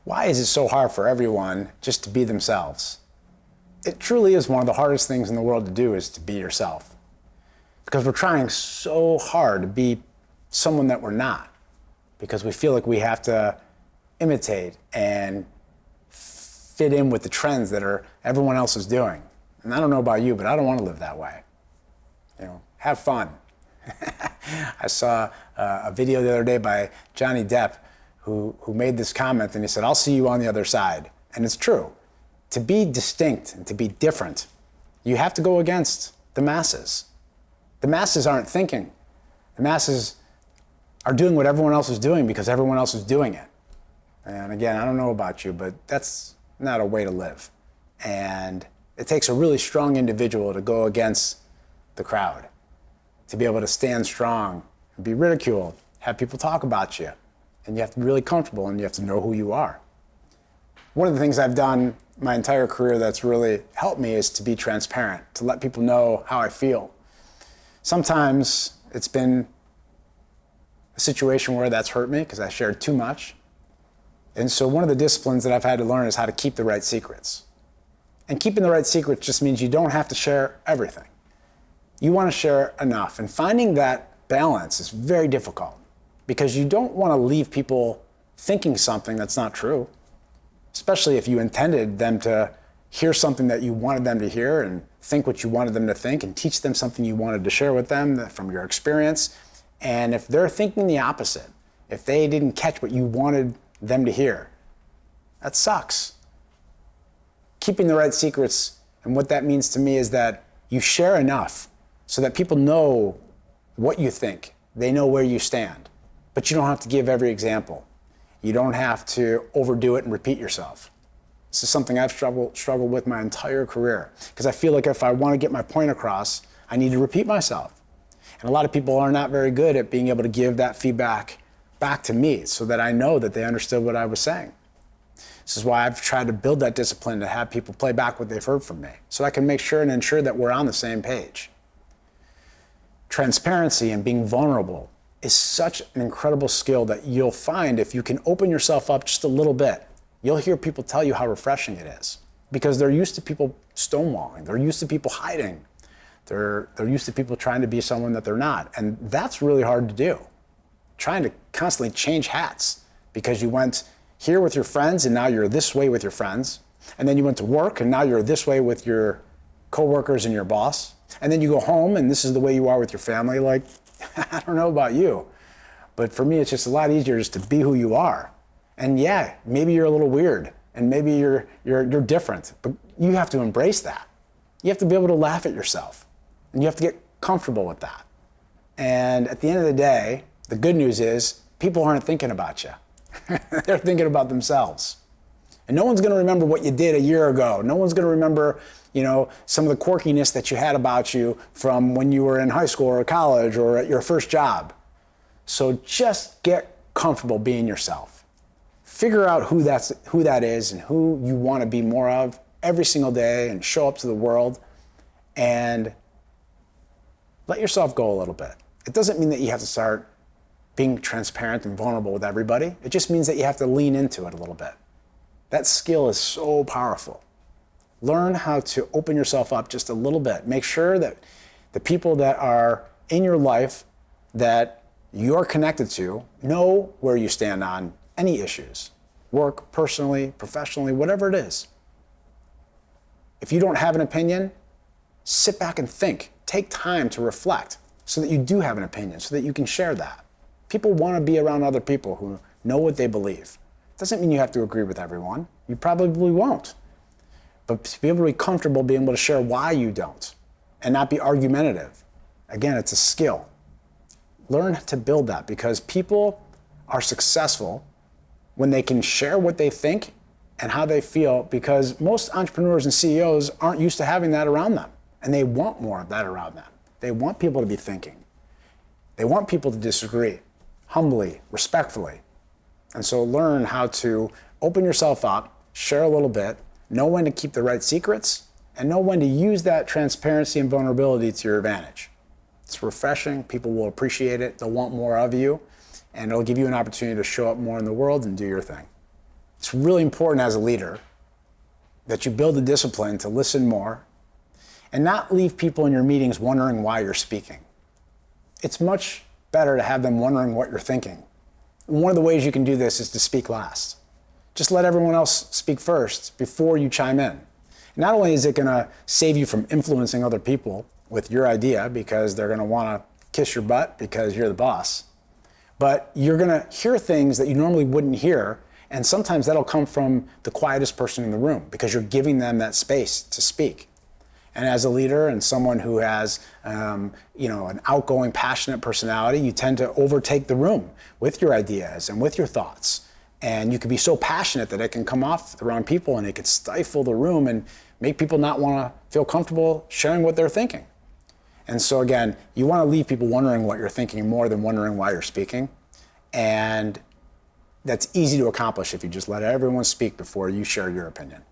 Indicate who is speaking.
Speaker 1: Why is it so hard for everyone just to be themselves? It truly is one of the hardest things in the world to do, is to be yourself. Because we're trying so hard to be someone that we're not. Because we feel like we have to imitate and fit in with the trends that everyone else is doing. And I don't know about you, but I don't want to live that way. Have fun. I saw a video the other day by Johnny Depp who made this comment, and he said, "I'll see you on the other side." And it's true. To be distinct and to be different, you have to go against the masses. The masses aren't thinking. The masses are doing what everyone else is doing because everyone else is doing it. And again, I don't know about you, but that's not a way to live. And it takes a really strong individual to go against the crowd, to be able to stand strong and be ridiculed, have people talk about you. And you have to be really comfortable, and you have to know who you are. One of the things I've done my entire career that's really helped me is to be transparent, to let people know how I feel. Sometimes it's been a situation where that's hurt me because I shared too much. And so one of the disciplines that I've had to learn is how to keep the right secrets. And keeping the right secrets just means you don't have to share everything. You want to share enough. And finding that balance is very difficult because you don't want to leave people thinking something that's not true, especially if you intended them to hear something that you wanted them to hear and think what you wanted them to think and teach them something you wanted to share with them from your experience. And if they're thinking the opposite, if they didn't catch what you wanted them to hear, that sucks. Keeping the right secrets, and what that means to me is that you share enough so that people know what you think. They know where you stand. But you don't have to give every example. You don't have to overdo it and repeat yourself. This is something I've struggled with my entire career, because I feel like if I want to get my point across, I need to repeat myself. And a lot of people are not very good at being able to give that feedback back to me so that I know that they understood what I was saying. This is why I've tried to build that discipline to have people play back what they've heard from me, so I can make sure and ensure that we're on the same page. Transparency and being vulnerable is such an incredible skill that you'll find if you can open yourself up just a little bit. You'll hear people tell you how refreshing it is, because they're used to people stonewalling. They're used to people hiding. They're used to people trying to be someone that they're not. And that's really hard to do. Trying to constantly change hats because you went here with your friends and now you're this way with your friends. And then you went to work and now you're this way with your coworkers and your boss. And then you go home and this is the way you are with your family. Like, I don't know about you, but for me, it's just a lot easier just to be who you are. And yeah, maybe you're a little weird and maybe you're different, but you have to embrace that. You have to be able to laugh at yourself, and you have to get comfortable with that. And at the end of the day, the good news is people aren't thinking about you. They're thinking about themselves. And no one's going to remember what you did a year ago. No one's going to remember, some of the quirkiness that you had about you from when you were in high school or college or at your first job. So just get comfortable being yourself. Figure out who that is and who you want to be more of every single day, and show up to the world and let yourself go a little bit. It doesn't mean that you have to start being transparent and vulnerable with everybody. It just means that you have to lean into it a little bit. That skill is so powerful. Learn how to open yourself up just a little bit. Make sure that the people that are in your life that you're connected to know where you stand on any issues. Work, personally, professionally, whatever it is. If you don't have an opinion, sit back and think. Take time to reflect so that you do have an opinion, so that you can share that. People want to be around other people who know what they believe. Doesn't mean you have to agree with everyone. You probably won't. But to be able to be comfortable being able to share why you don't and not be argumentative. Again, it's a skill. Learn to build that, because people are successful when they can share what they think and how they feel, because most entrepreneurs and CEOs aren't used to having that around them, and they want more of that around them. They want people to be thinking. They want people to disagree, humbly, respectfully. And so learn how to open yourself up, share a little bit, know when to keep the right secrets, and know when to use that transparency and vulnerability to your advantage. It's refreshing. People will appreciate it. They'll want more of you, and it'll give you an opportunity to show up more in the world and do your thing. It's really important as a leader that you build the discipline to listen more and not leave people in your meetings wondering why you're speaking. It's much better to have them wondering what you're thinking. And one of the ways you can do this is to speak last. Just let everyone else speak first before you chime in. Not only is it going to save you from influencing other people with your idea because they're going to want to kiss your butt because you're the boss, but you're going to hear things that you normally wouldn't hear, and sometimes that'll come from the quietest person in the room because you're giving them that space to speak. And as a leader and someone who has an outgoing, passionate personality, you tend to overtake the room with your ideas and with your thoughts. And you can be so passionate that it can come off around people and it could stifle the room and make people not want to feel comfortable sharing what they're thinking. And so again, you want to leave people wondering what you're thinking more than wondering why you're speaking. And that's easy to accomplish if you just let everyone speak before you share your opinion.